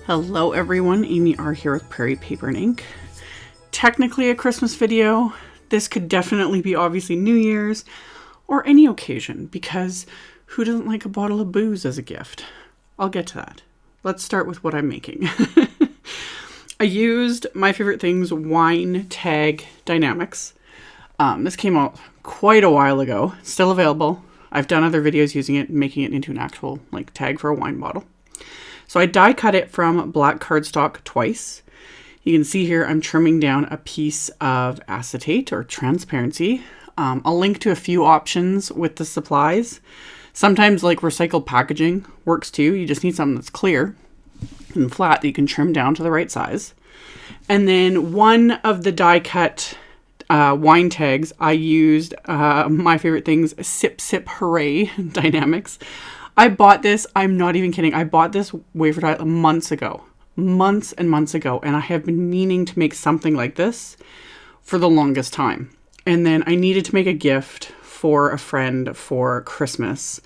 Hello everyone, AmyR here with Prairie Paper and Ink. Technically a Christmas video. This could definitely be obviously New Year's or any occasion, because who doesn't like a bottle of booze as a gift? I'll get to that. Let's start with what I'm making. I used My Favorite Things Wine Tag Die-Namics. This came out quite a while ago, still available. I've done other videos using it, making it into an actual tag for a wine bottle. So I die cut it from black cardstock twice. You can see here I'm trimming down a piece of acetate or transparency. I'll link to a few options with the supplies. Sometimes recycled packaging works too. You just need something that's clear and flat that you can trim down to the right size. And then one of the die cut wine tags, I used My Favorite Things Sip Sip HOORAY Die-Namics. I bought this, I'm not even kidding, I bought this wafer die months and months ago, and I have been meaning to make something like this for the longest time. And then I needed to make a gift for a friend for Christmas,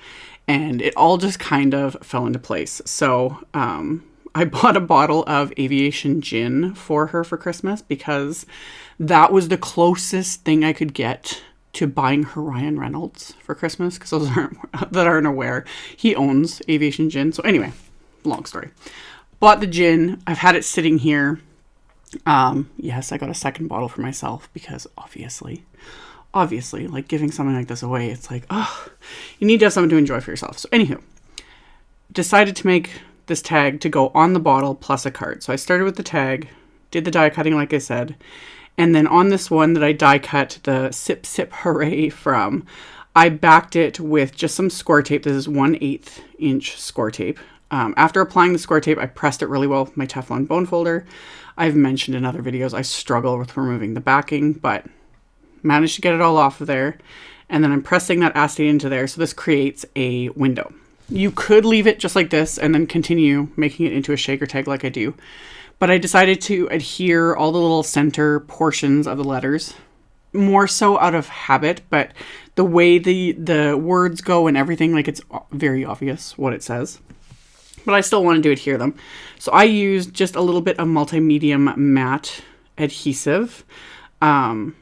and it all just kind of fell into place. So I bought a bottle of Aviation Gin for her for Christmas because that was the closest thing I could get to buying her Ryan Reynolds for Christmas, because those that aren't aware, he owns Aviation Gin. So anyway, long story. Bought the gin. I've had it sitting here. Yes, I got a second bottle for myself because obviously, giving something like this away, it's you need to have something to enjoy for yourself. So anywho, decided to make this tag to go on the bottle plus a card. So I started with the tag, did the die cutting like I said, and then on this one that I die cut the Sip Sip HOORAY from, I backed it with just some Scor-Tape. This is 1/8 inch Scor-Tape. After applying the Scor-Tape, I pressed it really well with my Teflon bone folder. I've mentioned in other videos I struggle with removing the backing, but managed to get it all off of there. And then I'm pressing that acetate into there, so this creates a window. You could leave it just like this and then continue making it into a shaker tag like I do. But I decided to adhere all the little center portions of the letters, more so out of habit, but the way the words go and everything, it's very obvious what it says. But I still wanted to adhere them. So I used just a little bit of multi-medium matte adhesive. I've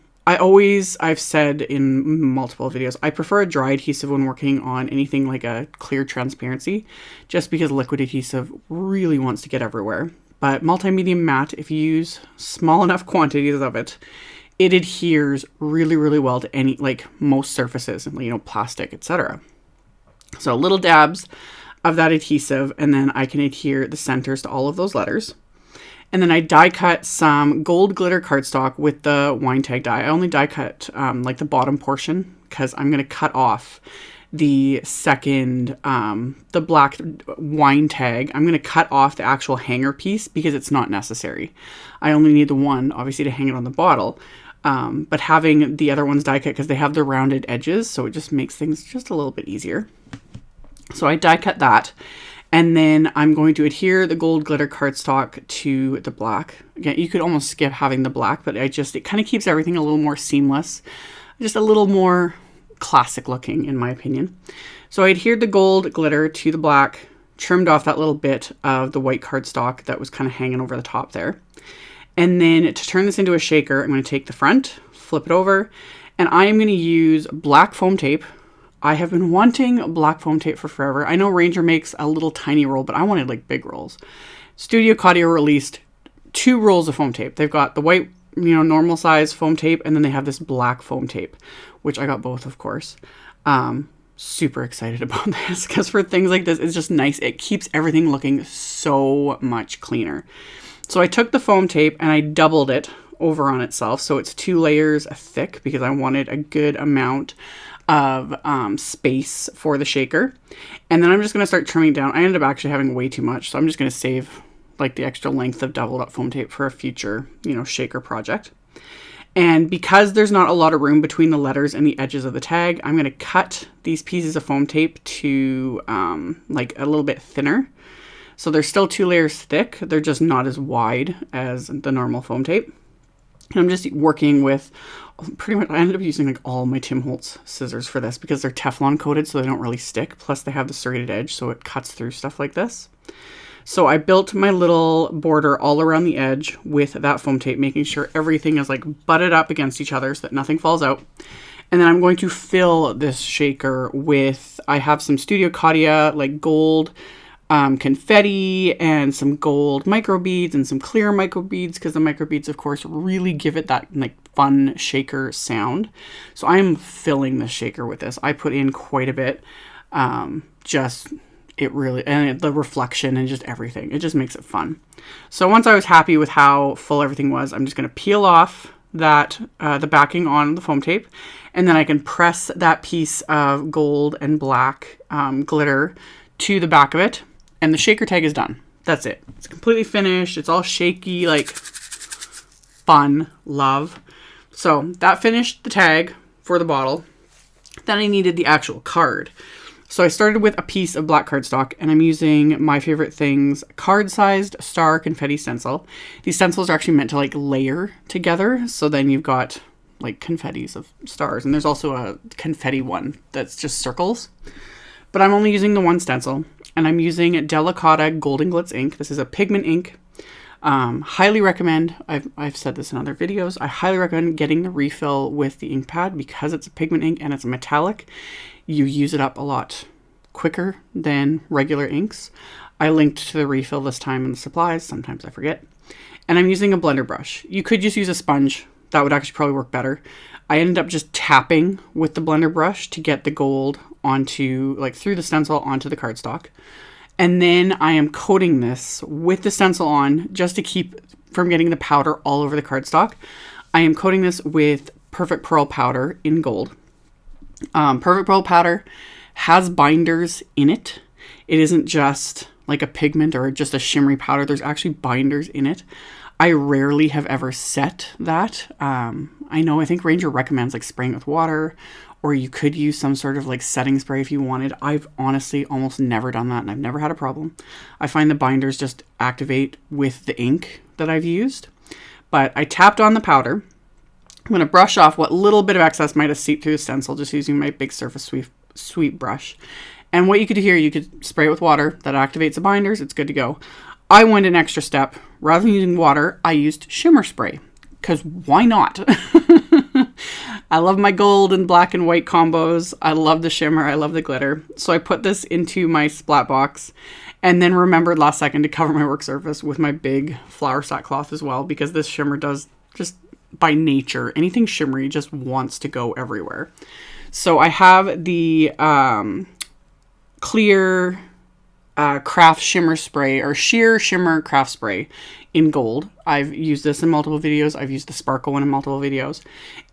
said in multiple videos, I prefer a dry adhesive when working on anything like a clear transparency, just because liquid adhesive really wants to get everywhere. But multi-medium matte, if you use small enough quantities of it, it adheres really, really well to any, most surfaces, plastic, etc. So little dabs of that adhesive, and then I can adhere the centers to all of those letters. And then I die cut some gold glitter cardstock with the wine tag die. I only die cut the bottom portion because I'm going to cut off the second, the black wine tag. I'm going to cut off the actual hanger piece because it's not necessary. I only need the one, obviously, to hang it on the bottle. But having the other ones die cut because they have the rounded edges, so it just makes things just a little bit easier. So I die cut that. And then I'm going to adhere the gold glitter cardstock to the black. Again, you could almost skip having the black, but it kind of keeps everything a little more seamless. Just a little more classic looking, in my opinion. So I adhered the gold glitter to the black, trimmed off that little bit of the white cardstock that was kind of hanging over the top there. And then to turn this into a shaker, I'm going to take the front, flip it over, and I am going to use black foam tape. I have been wanting black foam tape for forever. I know Ranger makes a little tiny roll, but I wanted big rolls. Studio Katia released 2 rolls of foam tape. They've got the white, normal size foam tape, and then they have this black foam tape, which I got both, of course. Super excited about this because for things like this, it's just nice. It keeps everything looking so much cleaner. So I took the foam tape and I doubled it over on itself. So it's 2 layers thick because I wanted a good amount of space for the shaker. And then I'm just going to start trimming down. I ended up actually having way too much, so I'm just going to save the extra length of doubled up foam tape for a future, shaker project. And because there's not a lot of room between the letters and the edges of the tag, I'm going to cut these pieces of foam tape to a little bit thinner. So they're still 2 layers thick. They're just not as wide as the normal foam tape. And I'm just working with pretty much, I ended up using all my Tim Holtz scissors for this because they're Teflon coated, so they don't really stick. Plus they have the serrated edge, so it cuts through stuff like this. So I built my little border all around the edge with that foam tape, making sure everything is like butted up against each other so that nothing falls out. And then I'm going to fill this shaker with, I have some Studio Katia like gold confetti and some gold micro beads and some clear micro beads, because the micro beads of course really give it that like fun shaker sound. So I am filling the shaker with this. I put in quite a bit. It really, and the reflection and just everything, it just makes it fun. So once I was happy with how full everything was, I'm just going to peel off that the backing on the foam tape, and then I can press that piece of gold and black glitter to the back of it, and the shaker tag is done. That's it. It's completely finished. It's all shaky, like fun, love. So that finished the tag for the bottle. Then I needed the actual card. So I started with a piece of black cardstock, and I'm using My Favorite Things card-sized star confetti stencil. These stencils are actually meant to like layer together, so then you've got like confettis of stars, and there's also a confetti one that's just circles. But I'm only using the one stencil, and I'm using Delicata Golden Glitz ink. This is a pigment ink. Highly recommend, I've said this in other videos, I highly recommend getting the refill with the ink pad because it's a pigment ink and it's a metallic. You use it up a lot quicker than regular inks. I linked to the refill this time in the supplies. Sometimes I forget. And I'm using a blender brush. You could just use a sponge. That would actually probably work better. I ended up just tapping with the blender brush to get the gold onto, like through the stencil onto the cardstock. And then I am coating this with the stencil on just to keep from getting the powder all over the cardstock. I am coating this with Perfect Pearl powder in gold. Perfect Pearl powder has binders in it. It isn't just like a pigment or just a shimmery powder. There's actually binders in it. I rarely have ever set that. I think Ranger recommends like spraying with water, or you could use some sort of like setting spray if you wanted. I've honestly almost never done that, and I've never had a problem. I find the binders just activate with the ink that I've used. But I tapped on the powder. I'm going to brush off what little bit of excess might have seeped through the stencil, just using my big surface sweep brush. And what you could do here, you could spray it with water. That activates the binders. It's good to go. I went an extra step. Rather than using water, I used shimmer spray. Because why not? I love my gold and black and white combos. I love the shimmer. I love the glitter. So I put this into my splat box, and then remembered last second to cover my work surface with my big flour sackcloth as well, because this shimmer does just, by nature, anything shimmery just wants to go everywhere. So I have the clear craft shimmer spray, or sheer shimmer craft spray in gold. I've used this in multiple videos. I've used the sparkle one in multiple videos.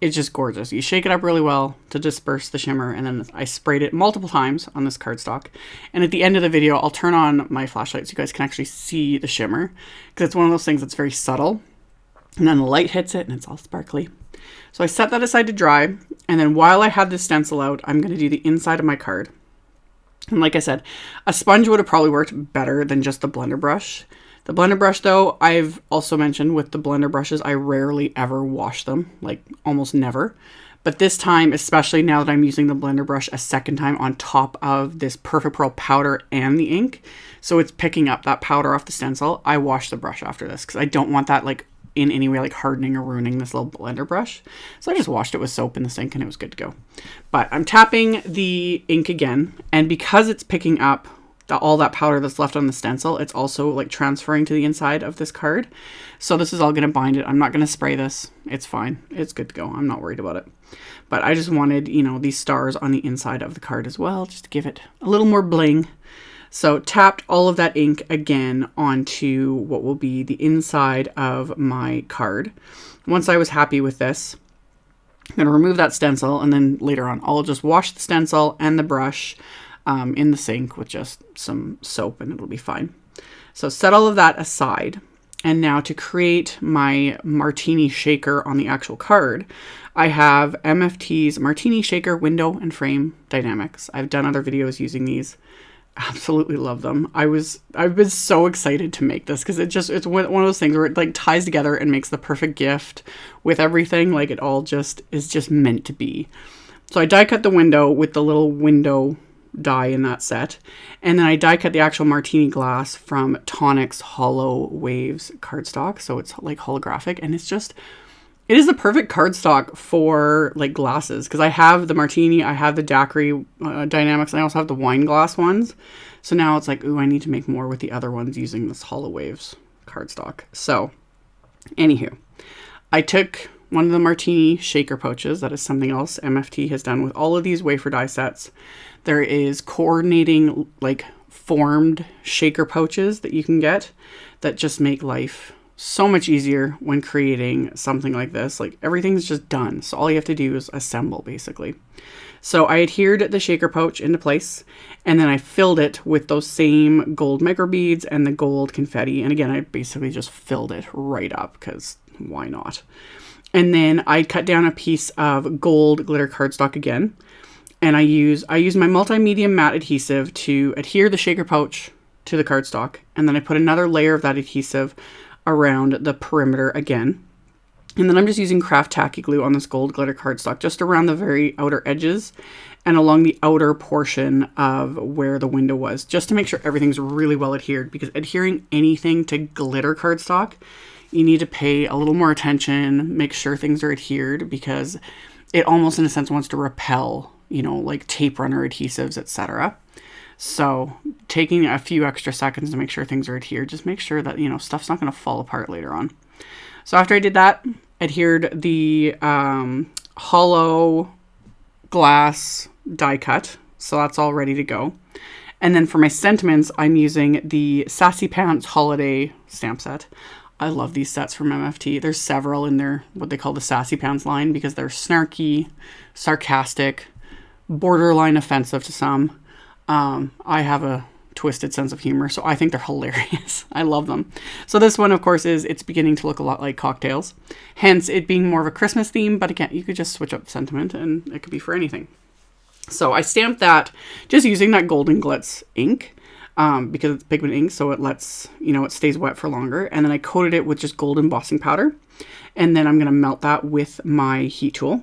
It's just gorgeous. You shake it up really well to disperse the shimmer, and then I sprayed it multiple times on this cardstock. And at the end of the video, I'll turn on my flashlight so you guys can actually see the shimmer, because it's one of those things that's very subtle. And then the light hits it and it's all sparkly. So I set that aside to dry. And then while I had this stencil out, I'm going to do the inside of my card. And like I said, a sponge would have probably worked better than just the blender brush. The blender brush, though, I've also mentioned with the blender brushes, I rarely ever wash them, like almost never. But this time, especially now that I'm using the blender brush a second time on top of this Perfect Pearl powder and the ink, so it's picking up that powder off the stencil, I wash the brush after this because I don't want that like in any way like hardening or ruining this little blender brush. So I just washed it with soap in the sink and it was good to go. But I'm tapping the ink again, and because it's picking up all that powder that's left on the stencil, it's also like transferring to the inside of this card. So this is all going to bind it. I'm not going to spray this. It's fine. It's good to go. I'm not worried about it. But I just wanted, you know, these stars on the inside of the card as well, just to give it a little more bling. So tapped all of that ink again onto what will be the inside of my card. Once I was happy with this, I'm going to remove that stencil, and then later on I'll just wash the stencil and the brush in the sink with just some soap, and it'll be fine. So set all of that aside. And now to create my Martini shaker on the actual card, I have MFT's Martini Shaker Window and Frame Dynamics. I've done other videos using these. Absolutely love them. I've been so excited to make this because it's one of those things where it like ties together and makes the perfect gift with everything. Like it all just is just meant to be. So I die cut the window with the little window die in that set. And then I die cut the actual Martini glass from Tonic's HOLO Waves cardstock. So it's like holographic, and it's just, it is the perfect cardstock for like glasses. Because I have the Martini, I have the Daiquiri Die-Namics, and I also have the wine glass ones. So now it's like, ooh, I need to make more with the other ones using this HOLO Waves cardstock. So, anywho, I took one of the Martini shaker pouches. That is something else MFT has done with all of these wafer die sets. There is coordinating, like, formed shaker pouches that you can get that just make life so much easier when creating something like this. Like, everything's just done. So all you have to do is assemble, basically. So I adhered the shaker pouch into place, and then I filled it with those same gold micro beads and the gold confetti. And again, I basically just filled it right up because why not? And then I cut down a piece of gold glitter cardstock again. And I use my multimedia matte adhesive to adhere the shaker pouch to the cardstock. And then I put another layer of that adhesive around the perimeter again. And then I'm just using craft tacky glue on this gold glitter cardstock just around the very outer edges and along the outer portion of where the window was, just to make sure everything's really well adhered, because adhering anything to glitter cardstock, you need to pay a little more attention, make sure things are adhered, because it almost in a sense wants to repel, you know, like tape runner adhesives, etc. So taking a few extra seconds to make sure things are adhered, just make sure that, you know, stuff's not going to fall apart later on. So after I did that, adhered the hollow glass die cut. So that's all ready to go. And then for my sentiments, I'm using the Sassy Pants Holiday stamp set. I love these sets from MFT. There's several in their, what they call the Sassy Pants line, because they're snarky, sarcastic, borderline offensive to some. I have a twisted sense of humor, so I think they're hilarious. I love them. So this one, of course, it's beginning to look a lot like cocktails, hence it being more of a Christmas theme. But again, you could just switch up the sentiment and it could be for anything. So I stamped that just using that Golden Glitz ink, because it's pigment ink, so it lets, you know, it stays wet for longer. And then I coated it with just gold embossing powder, and then I'm going to melt that with my heat tool.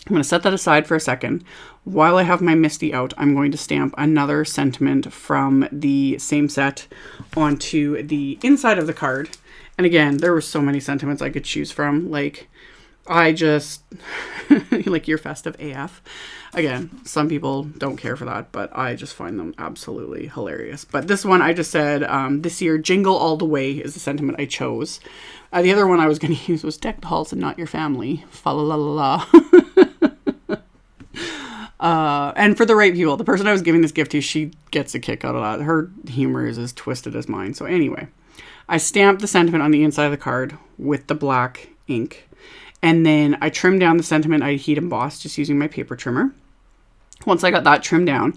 I'm going to set that aside for a second. While I have my Misty out, I'm going to stamp another sentiment from the same set onto the inside of the card. And again, there were so many sentiments I could choose from. Like, I just, like, you're festive AF. Again, some people don't care for that, but I just find them absolutely hilarious. But this one, I just said, this year, Jingle All the Way is the sentiment I chose. The other one I was going to use was Deck the Halls and Not Your Family. Fa la la la la. And for the right people, the person I was giving this gift to, she gets a kick out of that. Her humor is as twisted as mine. So anyway, I stamped the sentiment on the inside of the card with the black ink. And then I trimmed down the sentiment I heat embossed just using my paper trimmer. Once I got that trimmed down,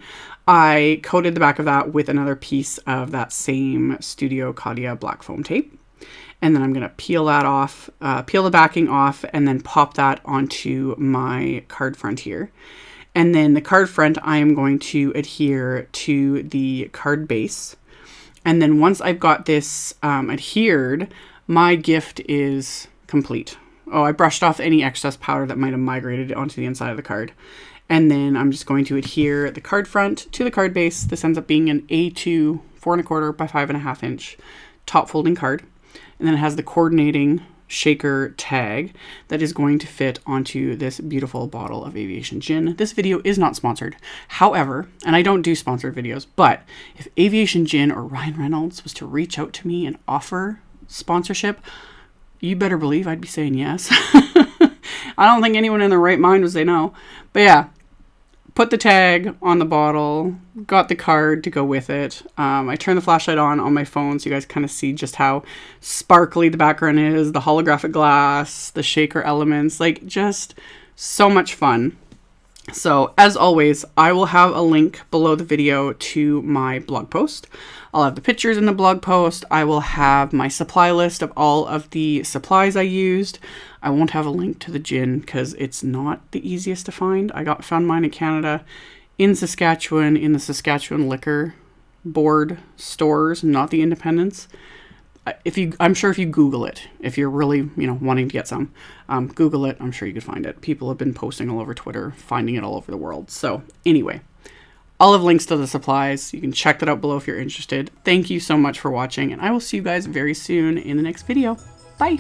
I coated the back of that with another piece of that same Studio Katia black foam tape. And then I'm going to peel that off, peel the backing off, and then pop that onto my card front here. And then the card front, I am going to adhere to the card base. And then once I've got this adhered, my gift is complete. Oh, I brushed off any excess powder that might have migrated onto the inside of the card. And then I'm just going to adhere the card front to the card base. This ends up being an A2 4¼ by 5½ inch top folding card. And then it has the coordinating shaker tag that is going to fit onto this beautiful bottle of Aviation Gin. This video is not sponsored. However, and I don't do sponsored videos, but if Aviation Gin or Ryan Reynolds was to reach out to me and offer sponsorship, you better believe I'd be saying yes. I don't think anyone in their right mind would say no. But yeah, put the tag on the bottle, got the card to go with it. I turned the flashlight on my phone so you guys kind of see just how sparkly the background is, the holographic glass, the shaker elements, like just so much fun. So as always, I will have a link below the video to my blog post. I'll have the pictures in the blog post. I will have my supply list of all of the supplies I used. I won't have a link to the gin because it's not the easiest to find. I found mine in Canada, in Saskatchewan, in the Saskatchewan Liquor Board stores, not the independents. I'm sure if you Google it, if you're really, wanting to get some, Google it. I'm sure you could find it. People have been posting all over Twitter, finding it all over the world. So anyway, I'll have links to the supplies. You can check that out below if you're interested. Thank you so much for watching, and I will see you guys very soon in the next video. Bye!